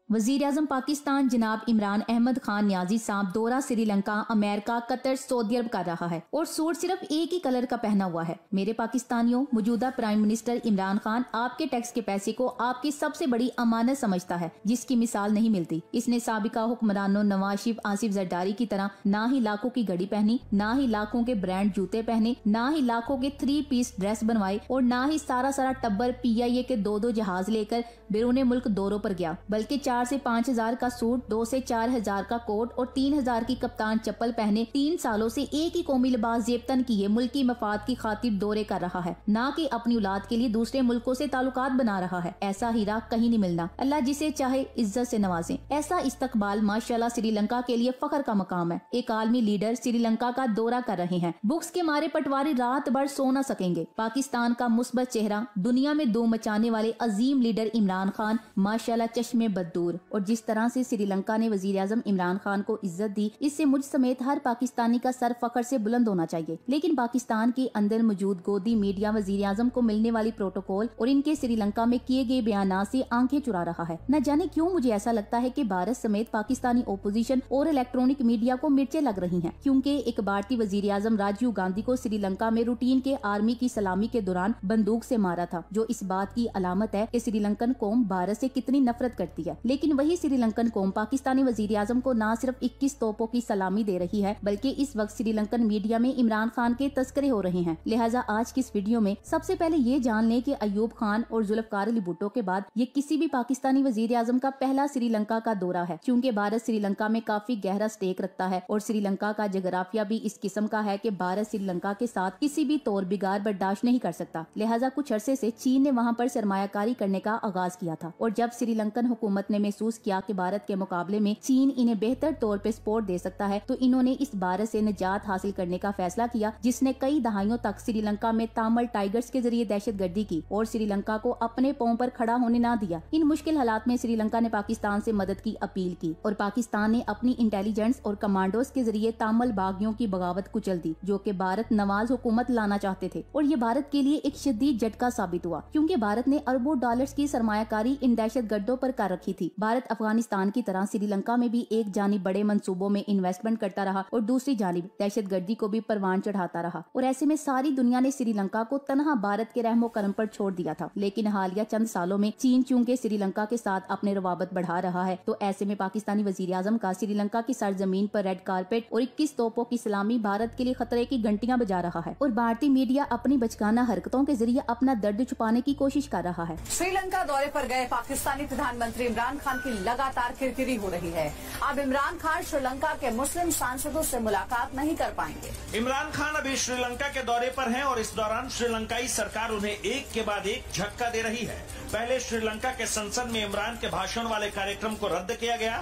वज़ीर-ए-आज़म पाकिस्तान जनाब इमरान अहमद खान नियाजी साहब दौरा श्रीलंका, अमेरिका, कतर, सऊदी अरब कर रहा है और सूट सिर्फ एक ही कलर का पहना हुआ है। मेरे पाकिस्तानियों, मौजूदा प्राइम मिनिस्टर इमरान खान आपके टैक्स के पैसे को आपकी सबसे बड़ी अमानत समझता है, जिसकी मिसाल नहीं मिलती। इसने साबिका हुक्मरानों नवाज शरीफ, आसिफ जरदारी की तरह ना ही लाखों की घड़ी पहनी, ना ही लाखों के ब्रांड जूते पहने, ना ही लाखों के 3 पीस ड्रेस बनवाई और ना ही सारा टब्बर PIA के 2 जहाज लेकर बैरून मुल्क दौरों पर गया, बल्कि 4 से 5 हजार का सूट, 2 से 4 हजार का कोट और 3 हजार की कप्तान चप्पल पहने 3 सालों से एक ही कौमी लिबास जेबतन किए मुल्की मफाद की खातिर दौरे कर रहा है, ना कि अपनी औलाद के लिए दूसरे मुल्कों से ताल्लुकात बना रहा है। ऐसा हीरा कहीं नहीं मिलना। अल्लाह जिसे चाहे इज्जत से नवाजे। ऐसा इस्तकबाल माशाल्लाह श्रीलंका के लिए फख्र का मकाम है। एक आलमी लीडर श्रीलंका का दौरा कर रहे हैं। बुक्स के मारे पटवारी रात भर सो न सकेंगे। पाकिस्तान का मुस्बत चेहरा, दुनिया में धूम मचाने वाले अजीम लीडर इमरान खान माशाल्लाह चश्मे बदूर। और जिस तरह से श्रीलंका ने वज़ीर-ए-आज़म इमरान खान को इज्जत दी, इससे मुझ समेत हर पाकिस्तानी का सर फख्र से बुलंद होना चाहिए। लेकिन पाकिस्तान के अंदर मौजूद गोदी मीडिया वज़ीर-ए-आज़म को मिलने वाली प्रोटोकॉल और इनके श्रीलंका में किए गए बयान से आंखें चुरा रहा है। न जाने क्यों मुझे ऐसा लगता है कि भारत समेत पाकिस्तानी ओपोजिशन और इलेक्ट्रॉनिक मीडिया को मिर्चें लग रही हैं, क्योंकि एक भारतीय वज़ीर-ए-आज़म राजीव गांधी को श्रीलंका में रूटीन के आर्मी की सलामी के दौरान बंदूक से मारा था, जो इस बात की अलामत है कि श्रीलंकन कौम भारत से कितनी नफरत करती है। लेकिन वही श्रीलंकन कौम पाकिस्तानी वज़ीर-ए-आज़म को न सिर्फ 21 तोपों की सलामी दे रही है, बल्कि इस वक्त श्रीलंकन मीडिया में इमरान खान के तस्करे हो रहे हैं। लिहाजा आज की इस वीडियो में सबसे पहले ये जान लें कि अयूब खान और जुल्फकार अली भुट्टो के बाद ये किसी भी पाकिस्तानी वज़ीर-ए-आज़म का पहला श्रीलंका का दौरा है, क्योंकि भारत श्रीलंका में काफी गहरा स्टेक रखता है और श्रीलंका का जगराफिया भी इस किस्म का है कि भारत श्रीलंका के साथ किसी भी तौर बिगाड़ बर्दाश्त नहीं कर सकता। लिहाजा कुछ अरसे से चीन ने वहाँ पर सरमायाकारी करने का आगाज किया था और जब श्रीलंकन हुकूमत ने महसूस किया कि भारत के मुकाबले में चीन इन्हें बेहतर तौर पे सपोर्ट दे सकता है, तो इन्होंने इस भारत से निजात हासिल करने का फैसला किया, जिसने कई दहाइयों तक श्रीलंका में तामल टाइगर्स के जरिए दहशतगर्दी की और श्रीलंका को अपने पांव पर खड़ा होने ना दिया। इन मुश्किल हालात में श्रीलंका ने पाकिस्तान से मदद की अपील की और पाकिस्तान ने अपनी इंटेलिजेंस और कमांडोज के जरिए तामल बागियों की बगावत कुचल दी, जो कि भारत नवाज हुकूमत लाना चाहते थे। और ये भारत के लिए एक शदीद झटका साबित हुआ, क्योंकि भारत ने अरबों डॉलर्स की सरमायाकारी इन दहशतगर्दों पर कर रखी थी। भारत अफगानिस्तान की तरह श्रीलंका में भी एक जानिब बड़े मंसूबों में इन्वेस्टमेंट करता रहा और दूसरी जानिब दहशतगर्दी को भी परवान चढ़ाता रहा। और ऐसे में सारी दुनिया ने श्रीलंका को तनहा भारत के रहमो करम पर छोड़ दिया था। लेकिन हालिया चंद सालों में चीन चूंकि श्रीलंका के साथ अपने रवाबत बढ़ा रहा है, तो ऐसे में पाकिस्तानी वज़ीर-ए-आज़म का श्रीलंका की सरजमीन पर रेड कारपेट और 21 तोपों की सलामी भारत के लिए खतरे की घंटियां बजा रहा है और भारतीय मीडिया अपनी बचकाना हरकतों के जरिए अपना दर्द छुपाने की कोशिश कर रहा है। श्रीलंका दौरे पर गए पाकिस्तानी प्रधानमंत्री इमरान खान की लगातार किरकिरी हो रही है। अब इमरान खान श्रीलंका के मुस्लिम सांसदों से मुलाकात नहीं कर पाएंगे। इमरान खान अभी श्रीलंका के दौरे पर हैं और इस दौरान श्रीलंकाई सरकार उन्हें एक के बाद एक झटका दे रही है। पहले श्रीलंका के संसद में इमरान के भाषण वाले कार्यक्रम को रद्द किया गया।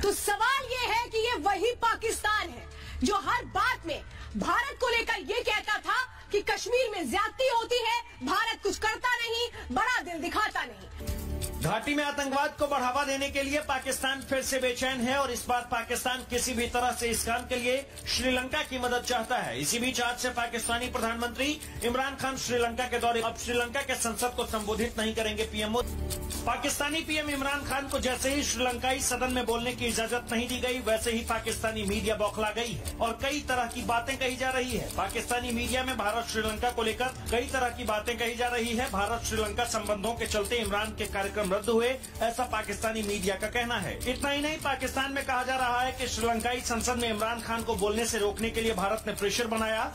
तो सवाल ये है कि ये वही पाकिस्तान है जो हर बात में भारत को लेकर ये कहता था कि कश्मीर में ज्यादती होती है, भारत कुछ करता नहीं, बड़ा दिल दिखाता नहीं। घाटी में आतंकवाद को बढ़ावा देने के लिए पाकिस्तान फिर से बेचैन है और इस बार पाकिस्तान किसी भी तरह से इस काम के लिए श्रीलंका की मदद चाहता है। इसी बीच आज से पाकिस्तानी प्रधानमंत्री इमरान खान श्रीलंका के दौरे। अब श्रीलंका के संसद को संबोधित नहीं करेंगे पीएम मोदी। पाकिस्तानी पीएम इमरान खान को जैसे ही श्रीलंकाई सदन में बोलने की इजाजत नहीं दी गई, वैसे ही पाकिस्तानी मीडिया बौखला गई है और कई तरह की बातें कही जा रही है। पाकिस्तानी मीडिया में भारत श्रीलंका को लेकर कई तरह की बातें कही जा रही है। भारत श्रीलंका संबंधों के चलते इमरान के कार्यक्रम रद्द हुए, ऐसा पाकिस्तानी मीडिया का कहना है। इतना ही नहीं, पाकिस्तान में कहा जा रहा है कि श्रीलंकाई संसद में इमरान खान को बोलने से रोकने के लिए भारत ने प्रेशर बनाया।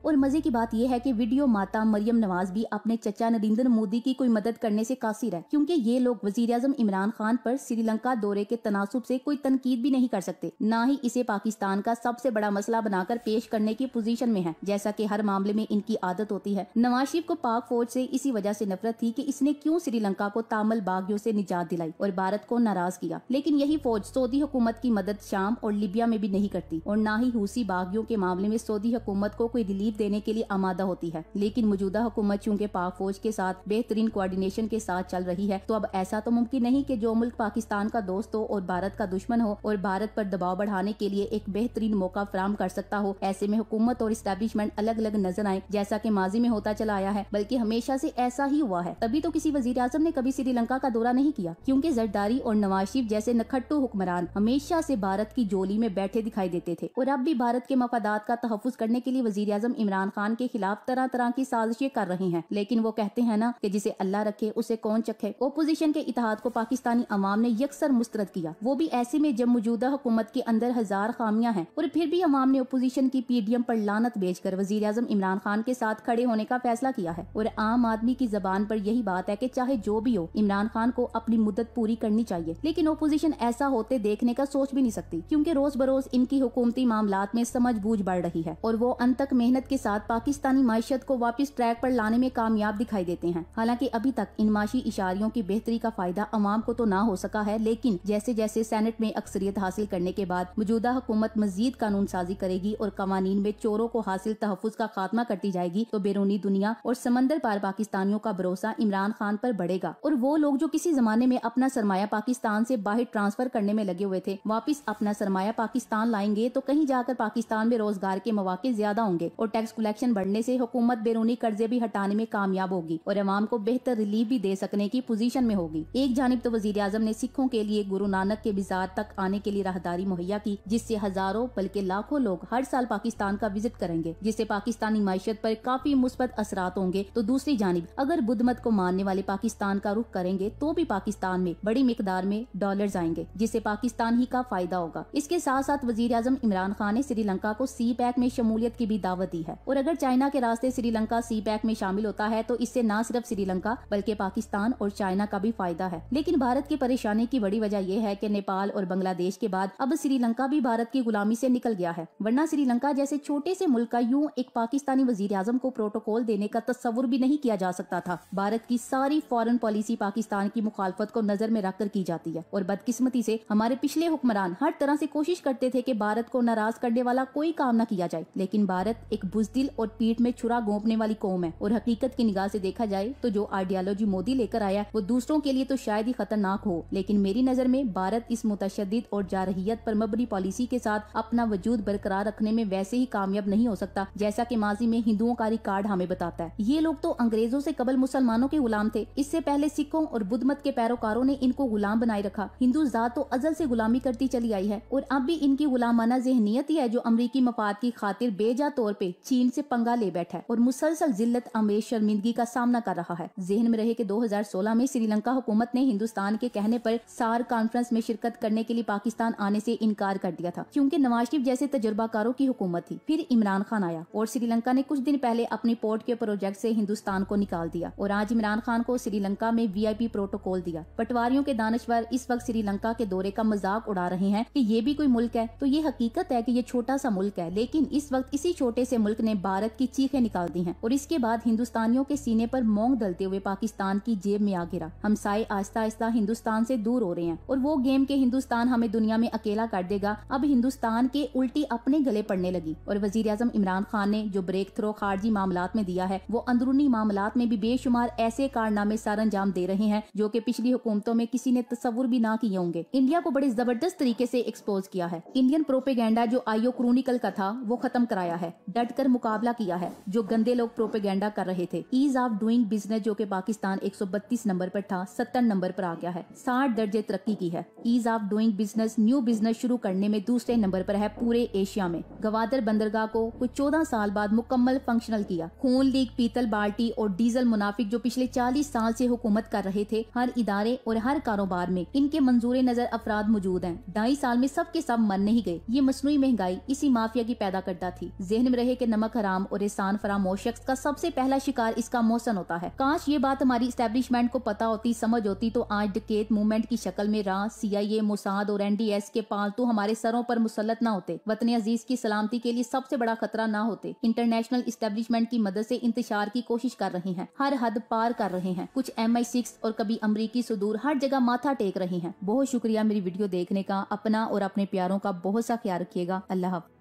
और मजे की बात यह है कि वीडियो माता मरियम नवाज भी अपने चचा नरेंद्र मोदी की कोई मदद करने से कासिर है, क्योंकि ये लोग वज़ीर-ए-आज़म इमरान खान पर श्रीलंका दौरे के तनासुब से कोई तनकीद भी नहीं कर सकते, ना ही इसे पाकिस्तान का सबसे बड़ा मसला बनाकर पेश करने की पोजीशन में है, जैसा कि हर मामले में इनकी आदत होती है। नवाज शरीफ को पाक फौज से इसी वजह से नफरत थी कि इसने क्यों श्रीलंका को तामल बागियों से निजात दिलाई और भारत को नाराज किया। लेकिन यही फौज सऊदी हुकूमत की मदद शाम और लीबिया में भी नहीं करती और न ही हूसी बागियों के मामले में सऊदी हुकूमत को कोई रिलीफ रिलीफ देने के लिए आमादा होती है। लेकिन मौजूदा हुकूमत चूँकि पाक फौज के साथ बेहतरीन कोऑर्डिनेशन के साथ चल रही है, तो अब ऐसा तो मुमकिन नहीं कि जो मुल्क पाकिस्तान का दोस्त हो और भारत का दुश्मन हो और भारत पर दबाव बढ़ाने के लिए एक बेहतरीन मौका फराहम कर सकता हो, ऐसे में हुकूमत और इस्टेब्लिशमेंट अलग अलग नजर आए, जैसा कि माजी में होता चला आया है, बल्कि हमेशा से ऐसा ही हुआ है। तभी तो किसी वजीर आजम ने कभी श्रीलंका का दौरा नहीं किया, क्योंकि जरदारी और नवाज शरीफ जैसे नखट्टू हुक्मरान हमेशा से भारत की जोली में बैठे दिखाई देते थे और अब भी भारत के मफादात का तहफ्फुज करने के लिए वजीर आजम इमरान खान के खिलाफ तरह तरह की साजिशें कर रहे हैं। लेकिन वो कहते हैं ना कि जिसे अल्लाह रखे उसे कौन चखे। ओपोजिशन के इत्तेहाद को पाकिस्तानी अवाम ने यकसर मुस्तरद किया, वो भी ऐसे में जब मौजूदा हुकूमत के अंदर हजार खामियां हैं, और फिर भी अवाम ने ओपोजिशन की पीडीएम पर लानत भेजकर वजीर आजम इमरान खान के साथ खड़े होने का फैसला किया है। और आम आदमी की जबान पर यही बात है कि चाहे जो भी हो, इमरान खान को अपनी मुद्दत पूरी करनी चाहिए। लेकिन ओपोजिशन ऐसा होते देखने का सोच भी नहीं सकती, क्योंकि रोज बरोज इनकी हुकूमती मामलात में समझ बूझ बढ़ रही है और वो अनतक मेहनत के साथ पाकिस्तानी माशियत को वापस ट्रैक पर लाने में कामयाब दिखाई देते हैं। हालांकि अभी तक इन माशी इशारियों की बेहतरी का फायदा अवाम को तो ना हो सका है, लेकिन जैसे जैसे सेनेट में अक्सरियत हासिल करने के बाद मौजूदा हुकूमत मजीद कानून साजी करेगी और कवानीन में चोरों को हासिल तहफ्फुज का खात्मा करती जाएगी, तो बैरूनी दुनिया और समंदर पार पाकिस्तानियों का भरोसा इमरान खान पर बढ़ेगा और वो लोग जो किसी जमाने में अपना सरमाया पाकिस्तान से बाहर ट्रांसफर करने में लगे हुए थे, वापस अपना सरमाया पाकिस्तान लाएंगे, तो कहीं जाकर पाकिस्तान में रोजगार के मौके ज्यादा होंगे और टैक्स कलेक्शन बढ़ने से हुकूमत बैरूनी कर्जे भी हटाने में कामयाब होगी और अवाम को बेहतर रिलीफ भी दे सकने की पोजीशन में होगी। एक जानिब तो वजीर आजम ने सिखों के लिए गुरु नानक के बिजार तक आने के लिए राहदारी मुहैया की, जिससे हजारों बल्कि लाखों लोग हर साल पाकिस्तान का विजिट करेंगे, जिससे पाकिस्तानी माशियत पर काफी मुस्बत असरात होंगे। तो दूसरी जानिब अगर बुद्ध मत को मानने वाले पाकिस्तान का रुख करेंगे, तो भी पाकिस्तान में बड़ी मिकदार में डॉलर्स आएंगे, जिससे पाकिस्तान ही का फायदा होगा। इसके साथ साथ वजीर आजम इमरान खान ने श्रीलंका को सी पैक में शमूलियत की भी दावत दी है और अगर चाइना के रास्ते श्रीलंका सी पैक में शामिल होता है, तो इससे न सिर्फ श्रीलंका बल्कि पाकिस्तान और चाइना का भी फायदा है। लेकिन भारत की परेशानी की बड़ी वजह यह है कि नेपाल और बांग्लादेश के बाद अब श्रीलंका भी भारत की गुलामी से निकल गया है, वरना श्रीलंका जैसे छोटे से मुल्क का यूं एक पाकिस्तानी वजीर आजम को प्रोटोकॉल देने का तस्वुर भी नहीं किया जा सकता था। भारत की सारी फॉरेन पॉलिसी पाकिस्तान की मुखालफत को नजर में रखकर की जाती है और बदकिस्मती से हमारे पिछले हुक्मरान हर तरह से कोशिश करते थे कि भारत को नाराज करने वाला कोई काम न किया जाए। लेकिन भारत एक बुजदिल और पीठ में छुरा घोंपने वाली कौम है और हकीकत की निगाह से देखा जाए तो जो आइडियोलॉजी मोदी लेकर आया वो दूसरों के लिए तो शायद ही खतरनाक हो, लेकिन मेरी नजर में भारत इस मुतशद्दिद और जारहियत पर मबनी पॉलिसी के साथ अपना वजूद बरकरार रखने में वैसे ही कामयाब नहीं हो सकता जैसा कि माजी में हिंदुओं का रिकॉर्ड हमें बताता है। ये लोग तो अंग्रेजों से कबल मुसलमानों के गुलाम थे, इससे पहले सिखों और बुद्ध मत के पैरोकारों ने इनको गुलाम बनाए रखा। हिंदू जात तो अजल से गुलामी करती चली आई है और अब भी इनकी गुलामाना ज़हनियत ही है जो अमरीकी मफाद की खातिर बेजा तौर पे चीन से पंगा ले बैठा है और मुसलसल जिल्लत अमेज शर्मिंदगी का सामना कर रहा है। जहन में रहे कि 2016 में श्रीलंका हुकूमत ने हिंदुस्तान के कहने पर सार कॉन्फ्रेंस में शिरकत करने के लिए पाकिस्तान आने से इनकार कर दिया था, क्योंकि नवाज शरीफ जैसे तजुर्बाकारों की हुकूमत थी। फिर इमरान खान आया और श्रीलंका ने कुछ दिन पहले अपनी पोर्ट के प्रोजेक्ट से हिंदुस्तान को निकाल दिया और आज इमरान खान को श्रीलंका में VIP प्रोटोकॉल दिया। पटवारियों के दानश्वर इस वक्त श्रीलंका के दौरे का मजाक उड़ा रहे हैं कि ये भी कोई मुल्क है, तो ये हकीकत है कि ये छोटा सा मुल्क है, लेकिन इस वक्त इसी छोटे से मुल्क ने भारत की चीखें निकाल दी हैं और इसके बाद हिंदुस्तानियों के सीने पर मोंग दलते हुए पाकिस्तान की जेब में आ गिरा। हमसाए आहिस्ता आहिस्ता हिंदुस्तान से दूर हो रहे हैं और वो गेम के हिंदुस्तान हमें दुनिया में अकेला कर देगा अब हिंदुस्तान के उल्टी अपने गले पड़ने लगी। और वजीर आजम इमरान खान ने जो ब्रेक थ्रो खारजी मामलात में दिया है, वो अंदरूनी मामलात में भी बेशुमार ऐसे कारनामे सर अंजाम दे रहे हैं जो कि पिछली हुकूमतों में किसी ने तस्वुर भी ना किए होंगे। इंडिया को बड़े जबरदस्त तरीके से एक्सपोज किया है। इंडियन प्रोपेगेंडा जो आईओ क्रोनिकल का था वो खत्म कराया है, डट कर मुकाबला किया है जो गंदे लोग प्रोपेगेंडा कर रहे थे। ईज ऑफ डूइंग बिजनेस जो कि पाकिस्तान 132 नंबर पर था 70 नंबर पर आ गया है, 60 दर्जे तरक्की की है। Ease of doing business new business शुरू करने में दूसरे नंबर पर है पूरे एशिया में। गवादर बंदरगाह को कुछ 14 साल बाद मुकम्मल फंक्शनल किया। खून लीक, पीतल बाल्टी और डीजल मुनाफिक जो पिछले 40 साल से हुकूमत कर रहे थे, हर इदारे और हर कारोबार में इनके मंजूर नजर अफराद मौजूद हैं। 2.5 साल में सब के सब मर नहीं गए। ये मसनूई महंगाई इसी माफिया की पैदा करता थी। जहन में रहे कि नमक हराम और एहसान फरामोश शख्स का सबसे पहला शिकार इसका मौसन होता है। काश ये बात हमारी एस्टेब्लिशमेंट को पता होती, समझ होती, तो आज डकैत मूवमेंट की शक्ल में राह, CIA, मोसाद और NDS के पालतू हमारे सरों पर मुसल्लत ना होते, वतन अजीज की सलामती के लिए सबसे बड़ा खतरा ना होते। इंटरनेशनल एस्टेब्लिशमेंट की मदद से इंतशार की कोशिश कर रहे हैं, हर हद पार कर रहे हैं। कुछ MI6 और कभी अमरीकी सुदूर हर जगह माथा टेक रहे हैं। बहुत शुक्रिया मेरी वीडियो देखने का। अपना और अपने प्यारों का बहुत सा ख्याल रखिएगा। अल्लाह हाफ़िज़।